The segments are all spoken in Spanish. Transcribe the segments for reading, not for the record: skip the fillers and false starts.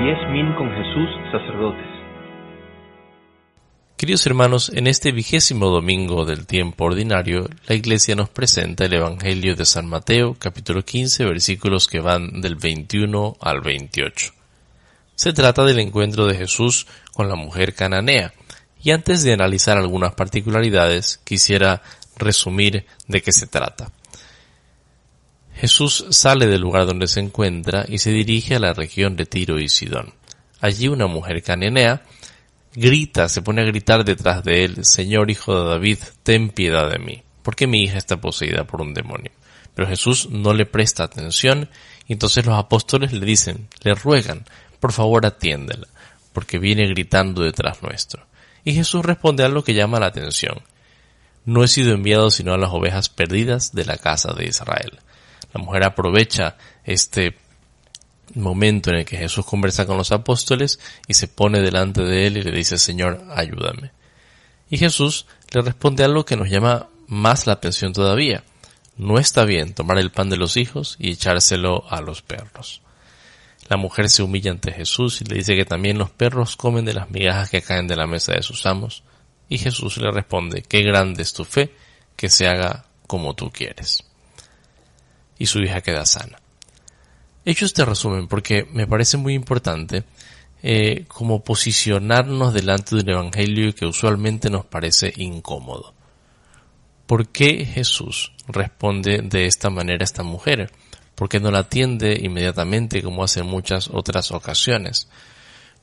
10.000 con Jesús, sacerdotes. Queridos hermanos, en este 20º domingo del tiempo ordinario, la Iglesia nos presenta el Evangelio de San Mateo, capítulo 15, versículos que van del 21 al 28. Se trata del encuentro de Jesús con la mujer cananea, y antes de analizar algunas particularidades, quisiera resumir de qué se trata. Jesús sale del lugar donde se encuentra y se dirige a la región de Tiro y Sidón. Allí una mujer cananea se pone a gritar detrás de él: Señor, hijo de David, ten piedad de mí, porque mi hija está poseída por un demonio. Pero Jesús no le presta atención, y entonces los apóstoles le ruegan, por favor atiéndela, porque viene gritando detrás nuestro. Y Jesús responde algo que llama la atención: no he sido enviado sino a las ovejas perdidas de la casa de Israel. La mujer aprovecha este momento en el que Jesús conversa con los apóstoles y se pone delante de él y le dice: Señor, ayúdame. Y Jesús le responde algo que nos llama más la atención todavía: no está bien tomar el pan de los hijos y echárselo a los perros. La mujer se humilla ante Jesús y le dice que también los perros comen de las migajas que caen de la mesa de sus amos, y Jesús le responde: qué grande es tu fe, que se haga como tú quieres. Y su hija queda sana. He hecho este resumen porque me parece muy importante como posicionarnos delante de un evangelio que usualmente nos parece incómodo. ¿Por qué Jesús responde de esta manera a esta mujer? ¿Por qué no la atiende inmediatamente como hace en muchas otras ocasiones?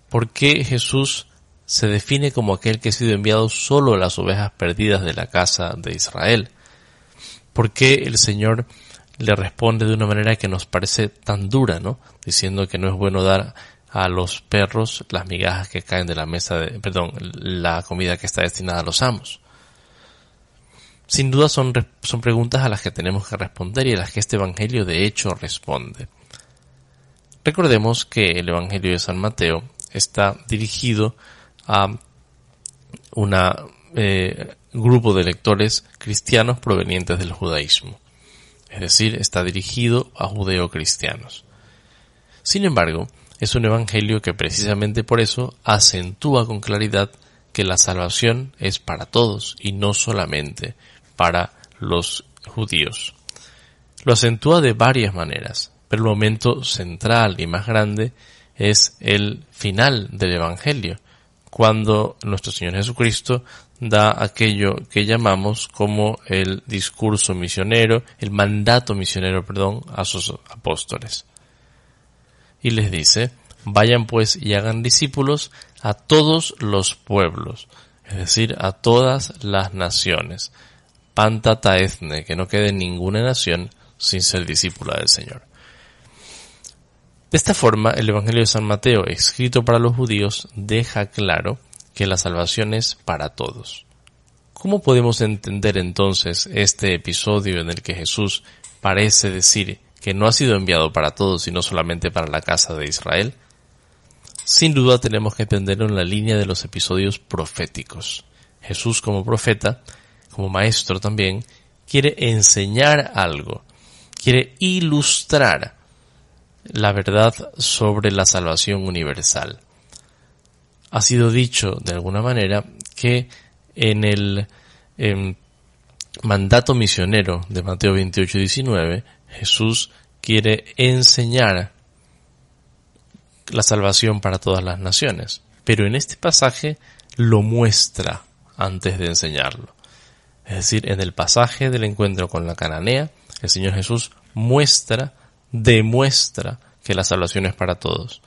¿Por qué Jesús se define como aquel que ha sido enviado solo a las ovejas perdidas de la casa de Israel? ¿Por qué el Señor le responde de una manera que nos parece tan dura, ¿no? Diciendo que no es bueno dar a los perros las migajas que caen de la mesa la comida que está destinada a los amos. Sin duda son preguntas a las que tenemos que responder y a las que este evangelio de hecho responde. Recordemos que el evangelio de San Mateo está dirigido a un grupo de lectores cristianos provenientes del judaísmo. Es decir, está dirigido a judeocristianos. Sin embargo, es un evangelio que precisamente por eso acentúa con claridad que la salvación es para todos y no solamente para los judíos. Lo acentúa de varias maneras, pero el momento central y más grande es el final del evangelio, cuando nuestro Señor Jesucristo da aquello que llamamos como el discurso misionero, el mandato misionero, a sus apóstoles. Y les dice: vayan pues y hagan discípulos a todos los pueblos, es decir, a todas las naciones. Pantata ethne, que no quede ninguna nación sin ser discípula del Señor. De esta forma, el Evangelio de San Mateo, escrito para los judíos, deja claro que la salvación es para todos. ¿Cómo podemos entender entonces este episodio en el que Jesús parece decir que no ha sido enviado para todos, sino solamente para la casa de Israel? Sin duda tenemos que entenderlo en la línea de los episodios proféticos. Jesús, como profeta, como maestro también, quiere enseñar algo, quiere ilustrar la verdad sobre la salvación universal. Ha sido dicho de alguna manera que en el mandato misionero de Mateo 28:19, Jesús quiere enseñar la salvación para todas las naciones, pero en este pasaje lo muestra antes de enseñarlo. Es decir, en el pasaje del encuentro con la cananea, el Señor Jesús demuestra que la salvación es para todos.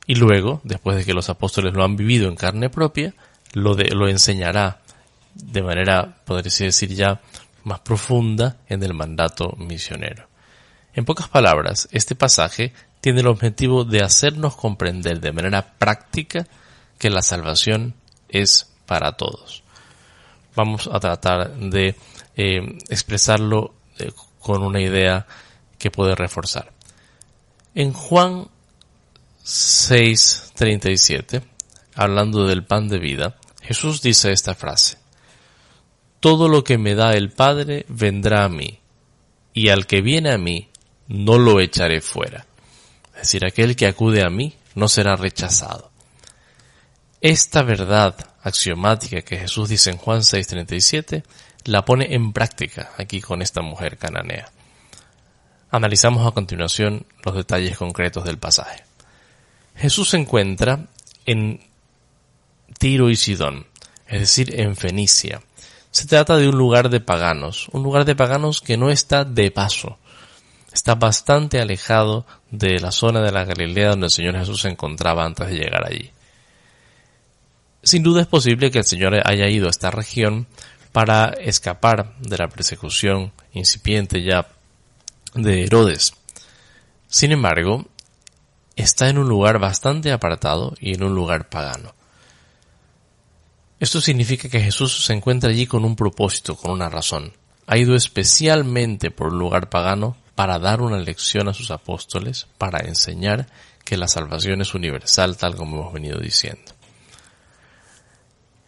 Y luego, después de que los apóstoles lo han vivido en carne propia, lo enseñará de manera, podría decir ya, más profunda en el mandato misionero. En pocas palabras, este pasaje tiene el objetivo de hacernos comprender de manera práctica que la salvación es para todos. Vamos a tratar de expresarlo con una idea que puede reforzar. En Juan 6:37, hablando del pan de vida, Jesús dice esta frase: todo lo que me da el Padre vendrá a mí, y al que viene a mí no lo echaré fuera. Es decir, aquel que acude a mí no será rechazado. Esta verdad axiomática que Jesús dice en Juan 6:37, la pone en práctica aquí con esta mujer cananea. Analizamos a continuación los detalles concretos del pasaje. Jesús se encuentra en Tiro y Sidón, es decir, en Fenicia. Se trata de un lugar de paganos que no está de paso. Está bastante alejado de la zona de la Galilea donde el Señor Jesús se encontraba antes de llegar allí. Sin duda es posible que el Señor haya ido a esta región para escapar de la persecución incipiente ya de Herodes. Sin embargo, está en un lugar bastante apartado y en un lugar pagano. Esto significa que Jesús se encuentra allí con un propósito, con una razón. Ha ido especialmente por un lugar pagano para dar una lección a sus apóstoles, para enseñar que la salvación es universal, tal como hemos venido diciendo.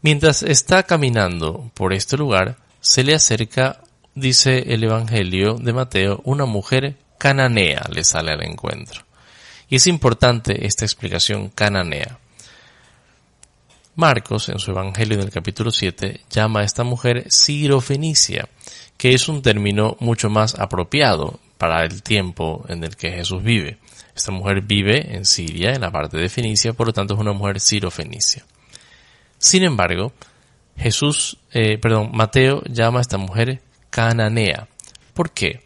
Mientras está caminando por este lugar, se le acerca, dice el Evangelio de Mateo, una mujer cananea le sale al encuentro. Y es importante esta explicación cananea. Marcos, en su Evangelio en el capítulo 7, llama a esta mujer sirofenicia, que es un término mucho más apropiado para el tiempo en el que Jesús vive. Esta mujer vive en Siria, en la parte de Fenicia, por lo tanto es una mujer sirofenicia. Sin embargo, Mateo llama a esta mujer cananea. ¿Por qué?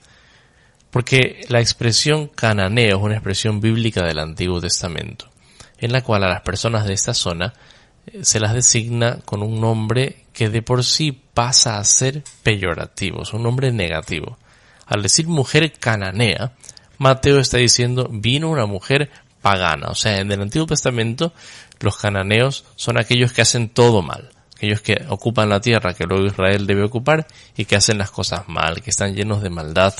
Porque la expresión cananeo es una expresión bíblica del Antiguo Testamento, en la cual a las personas de esta zona se las designa con un nombre que de por sí pasa a ser peyorativo, es un nombre negativo. Al decir mujer cananea, Mateo está diciendo vino una mujer pagana. O sea, en el Antiguo Testamento los cananeos son aquellos que hacen todo mal, aquellos que ocupan la tierra que luego Israel debe ocupar y que hacen las cosas mal, que están llenos de maldad,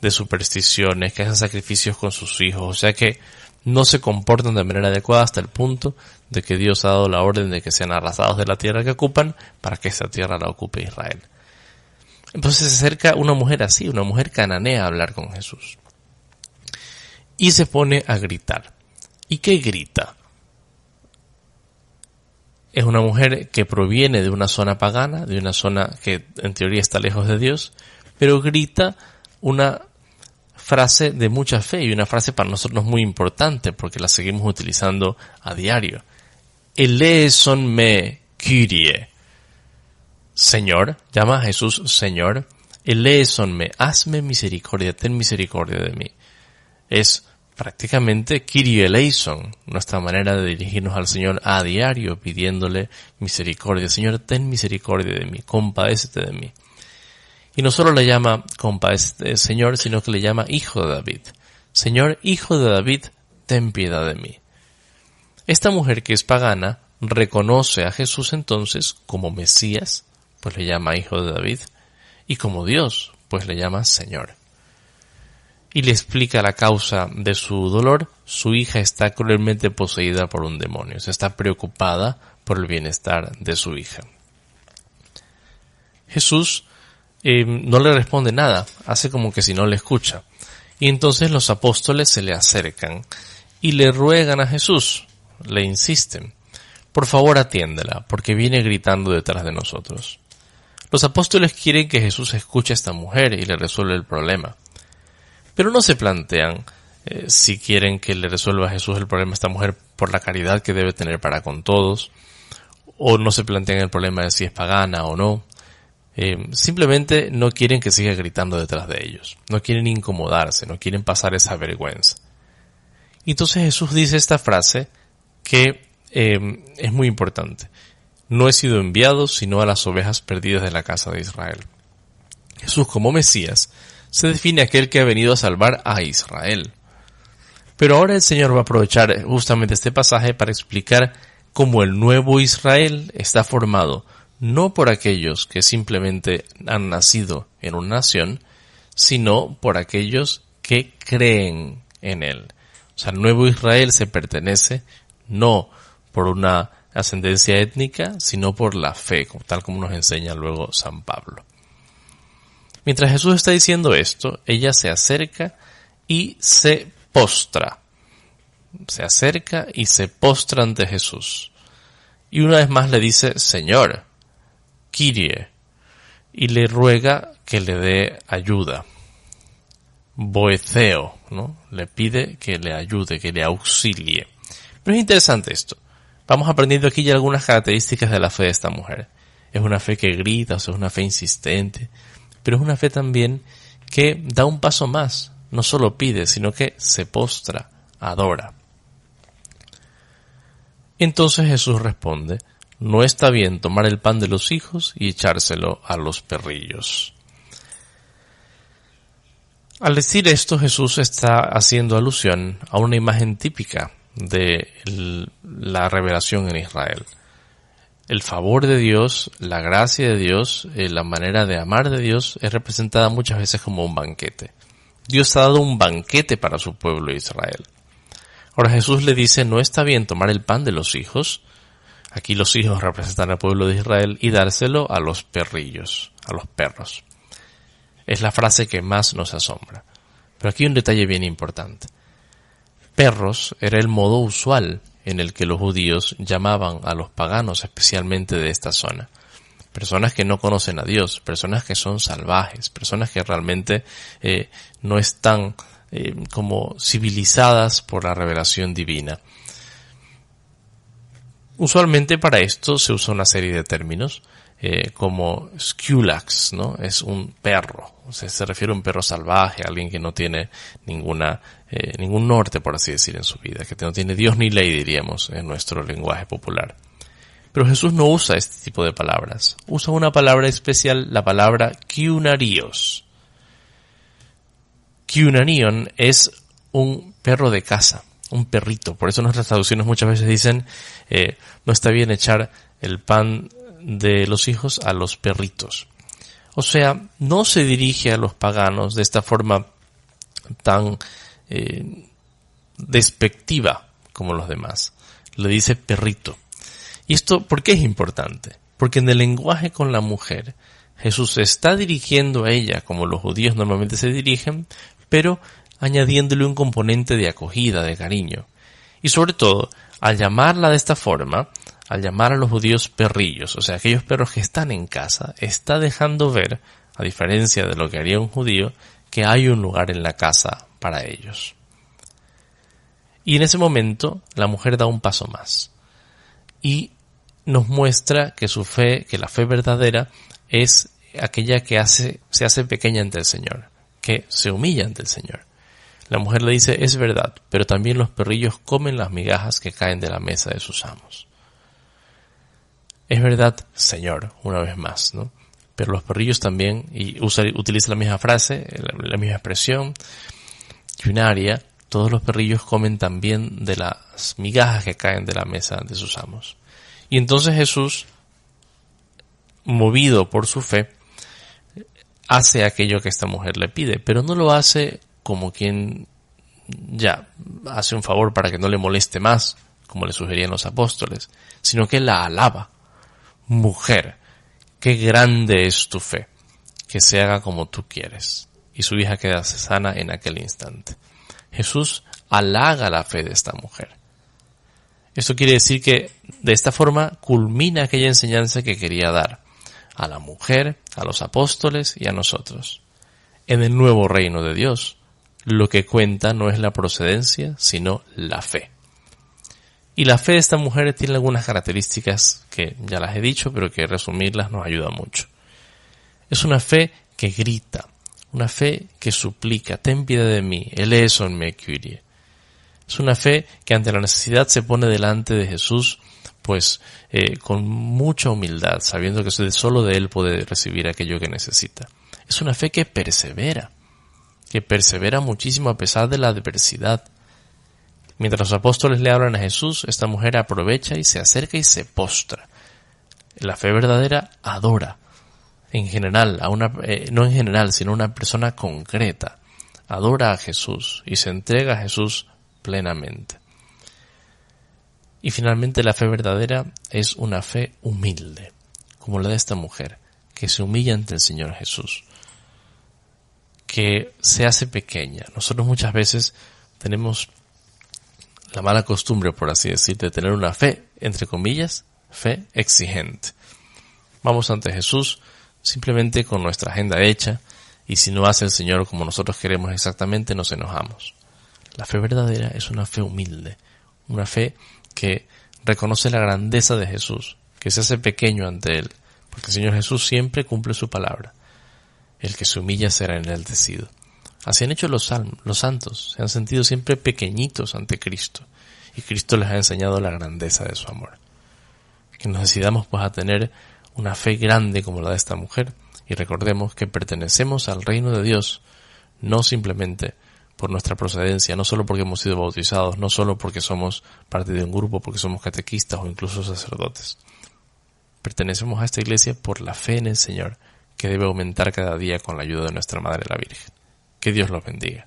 de supersticiones, que hacen sacrificios con sus hijos, o sea que no se comportan de manera adecuada hasta el punto de que Dios ha dado la orden de que sean arrasados de la tierra que ocupan para que esta tierra la ocupe Israel. Entonces se acerca una mujer así, una mujer cananea a hablar con Jesús. Y se pone a gritar. ¿Y qué grita? Es una mujer que proviene de una zona pagana, de una zona que en teoría está lejos de Dios, pero grita una frase de mucha fe y una frase para nosotros muy importante porque la seguimos utilizando a diario. Eleison me, Kyrie. Señor, llama a Jesús Señor. Eleison me, hazme misericordia, ten misericordia de mí. Es prácticamente Kyrie eleison, nuestra manera de dirigirnos al Señor a diario, pidiéndole misericordia. Señor, ten misericordia de mí, compadécete de mí. Y no solo le llama compadécete, Señor, sino que le llama Hijo de David. Señor, Hijo de David, ten piedad de mí. Esta mujer que es pagana reconoce a Jesús entonces como Mesías, pues le llama Hijo de David, y como Dios, pues le llama Señor. Y le explica la causa de su dolor. Su hija está cruelmente poseída por un demonio. Se está preocupada por el bienestar de su hija. Jesús no le responde nada, hace como que si no le escucha. Y entonces los apóstoles se le acercan y le ruegan a Jesús, le insisten, por favor atiéndela, porque viene gritando detrás de nosotros. Los apóstoles quieren que Jesús escuche a esta mujer y le resuelva el problema. Pero no se plantean si quieren que le resuelva a Jesús el problema a esta mujer por la caridad que debe tener para con todos, o no se plantean el problema de si es pagana o no. Simplemente no quieren que siga gritando detrás de ellos, no quieren incomodarse, no quieren pasar esa vergüenza. Y entonces Jesús dice esta frase que es muy importante. No he sido enviado sino a las ovejas perdidas de la casa de Israel. Jesús como Mesías se define aquel que ha venido a salvar a Israel. Pero ahora el Señor va a aprovechar justamente este pasaje para explicar cómo el nuevo Israel está formado no por aquellos que simplemente han nacido en una nación, sino por aquellos que creen en él. O sea, el nuevo Israel se pertenece no por una ascendencia étnica, sino por la fe, tal como nos enseña luego San Pablo. Mientras Jesús está diciendo esto, ella se acerca y se postra. se acerca y se postra ante Jesús. Y una vez más le dice, Señor, Kyrie, y le ruega que le dé ayuda. Boetheo, ¿no? Le pide que le ayude, que le auxilie. Pero es interesante esto. Vamos aprendiendo aquí ya algunas características de la fe de esta mujer. Es una fe que grita, o sea, es una fe insistente, pero es una fe también que da un paso más. No solo pide, sino que se postra, adora. Entonces Jesús responde, no está bien tomar el pan de los hijos y echárselo a los perrillos. Al decir esto, Jesús está haciendo alusión a una imagen típica de la revelación en Israel. El favor de Dios, la gracia de Dios, la manera de amar de Dios es representada muchas veces como un banquete. Dios ha dado un banquete para su pueblo Israel. Ahora Jesús le dice, no está bien tomar el pan de los hijos, aquí los hijos representan al pueblo de Israel, y dárselo a los perrillos, a los perros. Es la frase que más nos asombra. Pero aquí hay un detalle bien importante. Perros era el modo usual en el que los judíos llamaban a los paganos, especialmente de esta zona. Personas que no conocen a Dios, personas que son salvajes, personas que realmente no están como civilizadas por la revelación divina. Usualmente para esto se usa una serie de términos, como skulax, ¿no? Es un perro, o sea, se refiere a un perro salvaje, a alguien que no tiene ningún norte, por así decir, en su vida, que no tiene Dios ni ley, diríamos, en nuestro lenguaje popular. Pero Jesús no usa este tipo de palabras, usa una palabra especial, la palabra kiunarios. Kiunanion es un perro de casa, un perrito, por eso nuestras traducciones muchas veces dicen, no está bien echar el pan de los hijos a los perritos. O sea, no se dirige a los paganos de esta forma tan despectiva como los demás. Le dice perrito. ¿Y esto por qué es importante? Porque en el lenguaje con la mujer, Jesús se está dirigiendo a ella como los judíos normalmente se dirigen, pero añadiéndole un componente de acogida, de cariño. Y sobre todo, al llamarla de esta forma, al llamar a los judíos perrillos, o sea, aquellos perros que están en casa, está dejando ver, a diferencia de lo que haría un judío, que hay un lugar en la casa para ellos. Y en ese momento, la mujer da un paso más. Y nos muestra que su fe, que la fe verdadera, es aquella que se hace pequeña ante el Señor, que se humilla ante el Señor. La mujer le dice, es verdad, pero también los perrillos comen las migajas que caen de la mesa de sus amos. Es verdad, Señor, una vez más, ¿no? Pero los perrillos también, y utiliza la misma frase, la misma expresión, kiunaria, todos los perrillos comen también de las migajas que caen de la mesa de sus amos. Y entonces Jesús, movido por su fe, hace aquello que esta mujer le pide, pero no lo hace como quien ya hace un favor para que no le moleste más, como le sugerían los apóstoles, sino que la alaba. Mujer, qué grande es tu fe, que se haga como tú quieres. Y su hija queda sana en aquel instante. Jesús halaga la fe de esta mujer. Esto quiere decir que de esta forma culmina aquella enseñanza que quería dar a la mujer, a los apóstoles y a nosotros. En el nuevo reino de Dios, lo que cuenta no es la procedencia, sino la fe. Y la fe de esta mujer tiene algunas características que ya las he dicho, pero que resumirlas nos ayuda mucho. Es una fe que grita, una fe que suplica, ten piedad de mí, eleison me Kyrie. Es una fe que ante la necesidad se pone delante de Jesús, pues con mucha humildad, sabiendo que solo de Él puede recibir aquello que necesita. Es una fe que persevera muchísimo a pesar de la adversidad. Mientras los apóstoles le hablan a Jesús, esta mujer aprovecha y se acerca y se postra. La fe verdadera adora, en general, no en general, sino a una persona concreta. Adora a Jesús y se entrega a Jesús plenamente. Y finalmente la fe verdadera es una fe humilde, como la de esta mujer, que se humilla ante el Señor Jesús, que se hace pequeña. Nosotros muchas veces tenemos la mala costumbre, por así decir, de tener una fe, entre comillas, fe exigente. Vamos ante Jesús simplemente con nuestra agenda hecha, y si no hace el Señor como nosotros queremos exactamente, nos enojamos. La fe verdadera es una fe humilde, una fe que reconoce la grandeza de Jesús, que se hace pequeño ante Él, porque el Señor Jesús siempre cumple su palabra. El que se humilla será enaltecido. Así han hecho los santos, se han sentido siempre pequeñitos ante Cristo, y Cristo les ha enseñado la grandeza de su amor. Que nos decidamos pues a tener una fe grande como la de esta mujer, y recordemos que pertenecemos al reino de Dios, no simplemente por nuestra procedencia, no solo porque hemos sido bautizados, no solo porque somos parte de un grupo, porque somos catequistas o incluso sacerdotes. Pertenecemos a esta iglesia por la fe en el Señor, que debe aumentar cada día con la ayuda de nuestra Madre la Virgen. Que Dios los bendiga.